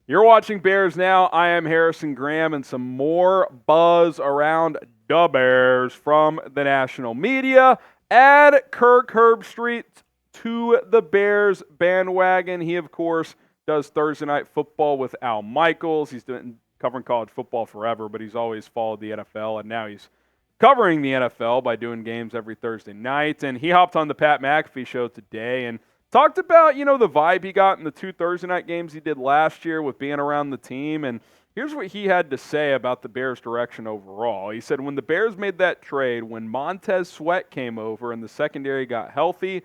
You're watching Bears Now. I am Harrison Graham, and some more buzz around the Bears from the national media. Add Kirk Herbstreit to the Bears bandwagon. He, of course, does Thursday Night Football with Al Michaels. He's been covering college football forever, but he's always followed the NFL, and now he's covering the NFL by doing games every Thursday night. And he hopped on the Pat McAfee Show today and talked about, the vibe he got in the 2 Thursday night games he did last year with being around the team. And here's what he had to say about the Bears' direction overall. He said, when the Bears made that trade, when Montez Sweat came over and the secondary got healthy,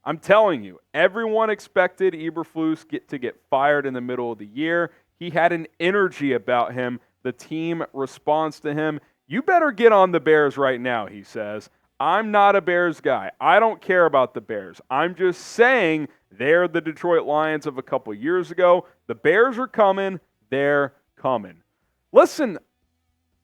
I'm telling you, everyone expected Eberflus to get fired in the middle of the year. He had an energy about him. The team responds to him. You better get on the Bears right now, he says. I'm not a Bears guy. I don't care about the Bears. I'm just saying they're the Detroit Lions of a couple years ago. The Bears are coming. They're coming. Listen,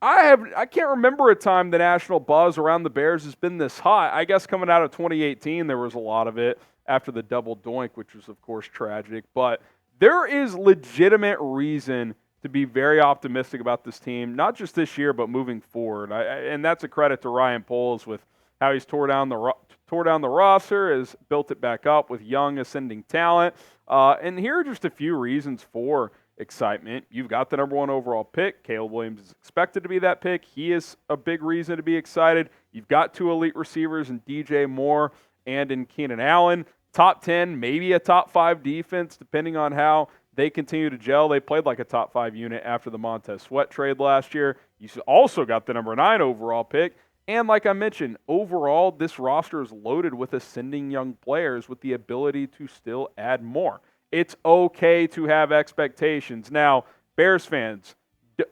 I can't remember a time the national buzz around the Bears has been this hot. I guess coming out of 2018, there was a lot of it after the double doink, which was, of course, tragic. But there is legitimate reason to be very optimistic about this team, not just this year, but moving forward. And that's a credit to Ryan Poles with how he's tore down the roster, has built it back up with young ascending talent. And here are just a few reasons for excitement. You've got the number 1 overall pick. Caleb Williams is expected to be that pick. He is a big reason to be excited. You've got 2 elite receivers in DJ Moore and in Keenan Allen. Top 10, maybe a top 5 defense, depending on how they continue to gel. They played like a top 5 unit after the Montez Sweat trade last year. You also got the number 9 overall pick. And like I mentioned, overall, this roster is loaded with ascending young players with the ability to still add more. It's okay to have expectations. Now, Bears fans,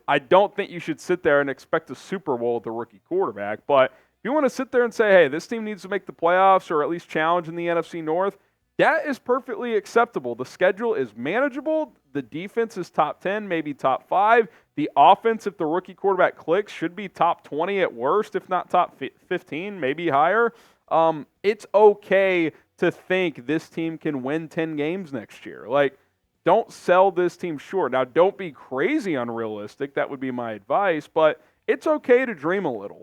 I don't think you should sit there and expect a Super Bowl with a rookie quarterback, but if you want to sit there and say, hey, this team needs to make the playoffs or at least challenge in the NFC North, that is perfectly acceptable. The schedule is manageable. The defense is top 10, maybe top 5. The offense, if the rookie quarterback clicks, should be top 20 at worst, if not top 15, maybe higher. It's okay to think this team can win 10 games next year. Don't sell this team short. Now, don't be crazy unrealistic. That would be my advice, but it's okay to dream a little.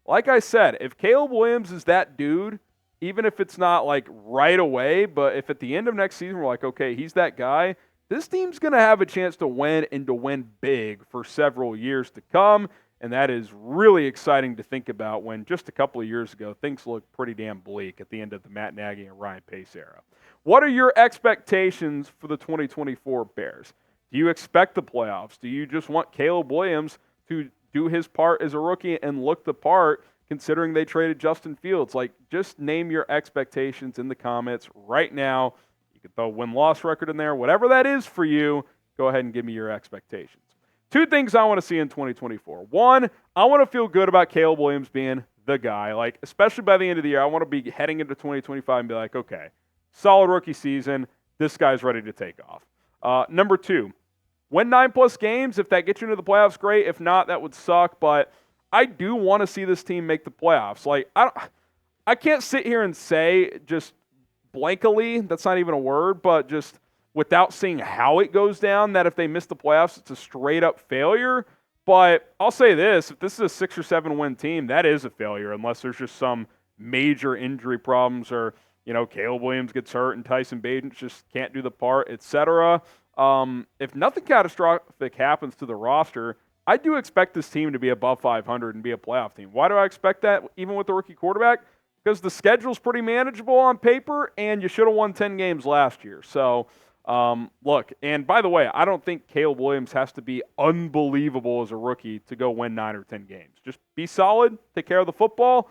Like I said, if Caleb Williams is that dude, even if it's not right away, but if at the end of next season we're like, okay, he's that guy, this team's going to have a chance to win and to win big for several years to come, and that is really exciting to think about when just a couple of years ago things looked pretty damn bleak at the end of the Matt Nagy and Ryan Pace era. What are your expectations for the 2024 Bears? Do you expect the playoffs? Do you just want Caleb Williams to do his part as a rookie and look the part, considering they traded Justin Fields? Just name your expectations in the comments right now. You can throw a win-loss record in there. Whatever that is for you, go ahead and give me your expectations. 2 things I want to see in 2024. 1, I want to feel good about Caleb Williams being the guy. Especially by the end of the year, I want to be heading into 2025 and be like, okay, solid rookie season. This guy's ready to take off. Number 2, win 9+ games. If that gets you into the playoffs, great. If not, that would suck. But I do want to see this team make the playoffs. I can't sit here and say just blankly, that's not even a word, but just without seeing how it goes down, that if they miss the playoffs, it's a straight-up failure. But I'll say this, if this is a 6 or 7 win team, that is a failure unless there's just some major injury problems or, Caleb Williams gets hurt and Tyson Bagent just can't do the part, etc. If nothing catastrophic happens to the roster, I do expect this team to be above 500 and be a playoff team. Why do I expect that even with the rookie quarterback? Because the schedule's pretty manageable on paper, and you should have won 10 games last year. So, look, and by the way, I don't think Caleb Williams has to be unbelievable as a rookie to go win 9 or 10 games. Just be solid, take care of the football.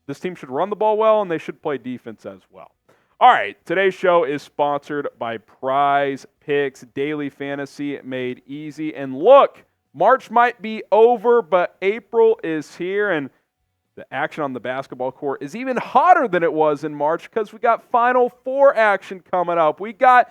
This team should run the ball well, and they should play defense as well. All right, today's show is sponsored by Prize Picks, daily fantasy made easy. And look, March might be over, but April is here, and the action on the basketball court is even hotter than it was in March because we got Final Four action coming up. We got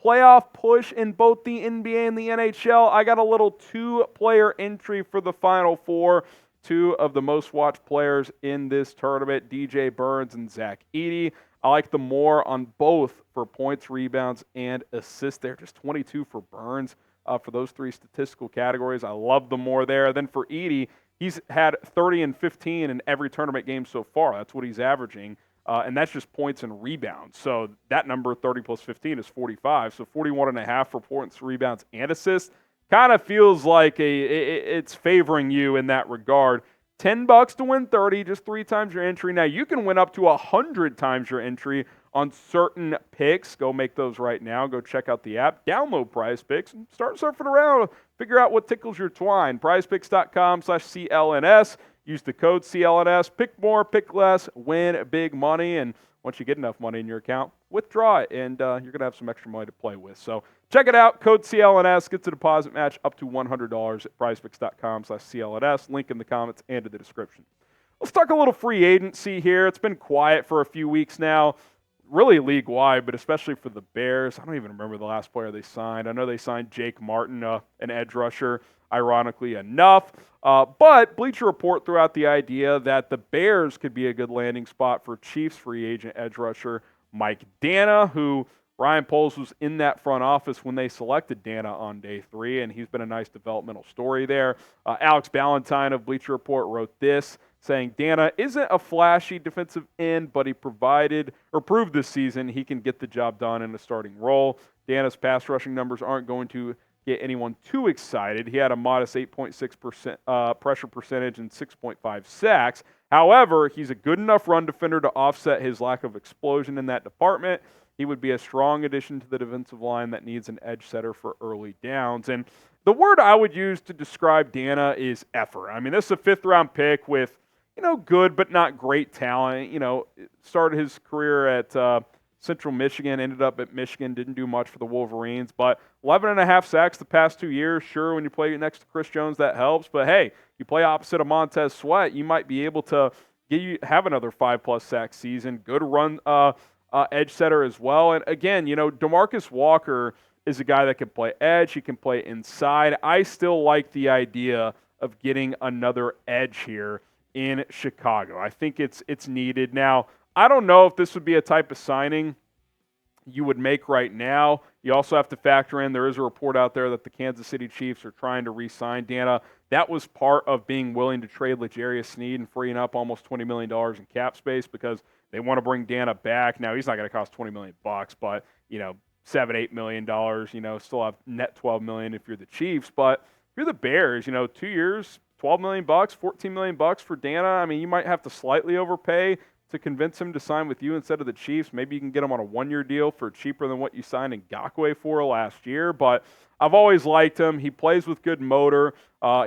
playoff push in both the NBA and the NHL. I got a little 2-player entry for the Final Four. 2 of the most watched players in this tournament, DJ Burns and Zach Edey. I like the more on both for points, rebounds, and assists there. Just 22 for Burns. for those three statistical categories. I love the more there. Then for Edie, he's had 30 and 15 in every tournament game so far. That's what he's averaging. And that's just points and rebounds. So that number, 30 plus 15, is 45. So 41.5 for points, rebounds, and assists. Kind of feels like it's favoring you in that regard. $10 to win 30, just 3 times your entry. Now, you can win up to 100 times your entry on certain picks. Go make those right now. Go check out the app. Download Prize Picks and start surfing around. Figure out what tickles your twine. PrizePicks.com/CLNS. Use the code CLNS. Pick more, pick less, win big money. And once you get enough money in your account, withdraw it, and you're going to have some extra money to play with. So check it out. Code CLNS gets a deposit match up to $100 at PrizePicks.com/CLNS. Link in the comments and in the description. Let's talk a little free agency here. It's been quiet for a few weeks now, really league-wide, but especially for the Bears. I don't even remember the last player they signed. I know they signed Jake Martin, an edge rusher, ironically enough. But Bleacher Report threw out the idea that the Bears could be a good landing spot for Chiefs free agent edge rusher Mike Danna, who Ryan Poles was in that front office when they selected Danna on day 3, and he's been a nice developmental story there. Alex Ballantyne of Bleacher Report wrote this, saying Danna isn't a flashy defensive end, but he proved this season he can get the job done in a starting role. Danna's pass rushing numbers aren't going to get anyone too excited. He had a modest 8.6% pressure percentage and 6.5 sacks. However, he's a good enough run defender to offset his lack of explosion in that department. He would be a strong addition to the defensive line that needs an edge setter for early downs. And the word I would use to describe Danna is effort. I mean, this is a 5th-round pick with, good but not great talent. Started his career at Central Michigan, ended up at Michigan, didn't do much for the Wolverines, but 11.5 sacks the past 2 years. Sure, when you play next to Chris Jones, that helps, but hey, you play opposite of Montez Sweat, you might be able to have another 5+ sack season. Good run edge setter as well. And again, DeMarcus Walker is a guy that can play edge, he can play inside. I still like the idea of getting another edge here in Chicago. I think it's needed. Now, I don't know if this would be a type of signing you would make right now. You also have to factor in there is a report out there that the Kansas City Chiefs are trying to re-sign Danna. That was part of being willing to trade L'Jarius Sneed and freeing up almost $20 million in cap space because they want to bring Danna back. Now, he's not going to cost $20 million, but, $7-8 million, still have net $12 million if you're the Chiefs. But if you're the Bears, 2 years, $12 million, $14 million for Danna. I mean, you might have to slightly overpay to convince him to sign with you instead of the Chiefs. Maybe you can get him on a 1-year deal for cheaper than what you signed Ngakoue for last year. But I've always liked him. He plays with good motor.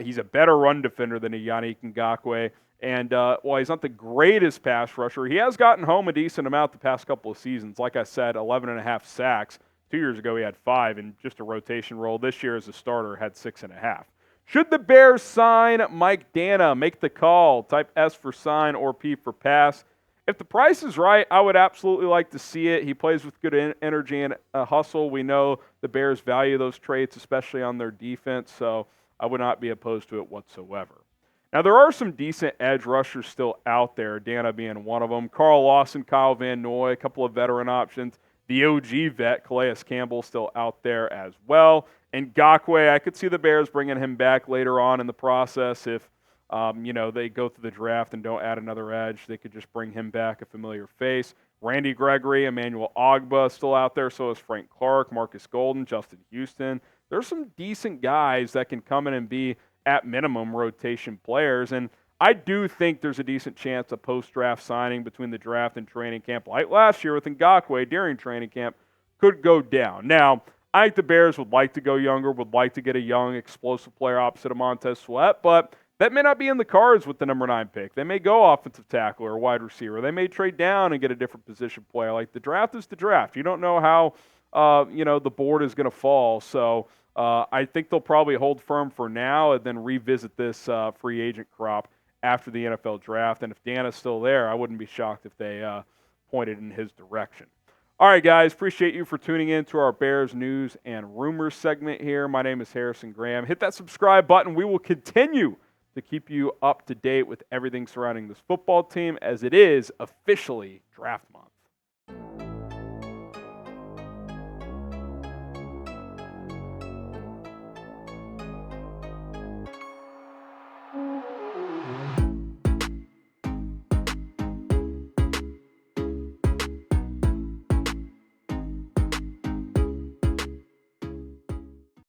He's a better run defender than a Yannick Ngakoue. And while he's not the greatest pass rusher, he has gotten home a decent amount the past couple of seasons. Like I said, 11.5 sacks. 2 years ago, he had 5 in just a rotation role. This year, as a starter, had 6.5. Should the Bears sign Mike Danna? Make the call. Type S for sign or P for pass. If the price is right, I would absolutely like to see it. He plays with good energy and hustle. We know the Bears value those traits, especially on their defense, so I would not be opposed to it whatsoever. Now, there are some decent edge rushers still out there, Danna being one of them. Carl Lawson, Kyle Van Noy, a couple of veteran options. The OG vet, Calais Campbell, still out there as well. And Ngakoue, I could see the Bears bringing him back later on in the process if they go through the draft and don't add another edge. They could just bring him back, a familiar face. Randy Gregory, Emmanuel Ogbah still out there. So is Frank Clark, Marcus Golden, Justin Houston. There's some decent guys that can come in and be, at minimum, rotation players. And I do think there's a decent chance a post-draft signing between the draft and training camp, like last year with Ngakoue during training camp, could go down. Now, I think the Bears would like to go younger, would like to get a young, explosive player opposite of Montez Sweat, but that may not be in the cards with the number 9 pick. They may go offensive tackle or wide receiver. They may trade down and get a different position player. Like, the draft is the draft. You don't know how, the board is going to fall. So I think they'll probably hold firm for now and then revisit this free agent crop after the NFL draft. And if Danna's still there, I wouldn't be shocked if they pointed in his direction. All right, guys, appreciate you for tuning in to our Bears news and rumors segment here. My name is Harrison Graham. Hit that subscribe button. We will continue to keep you up to date with everything surrounding this football team as it is officially draft month.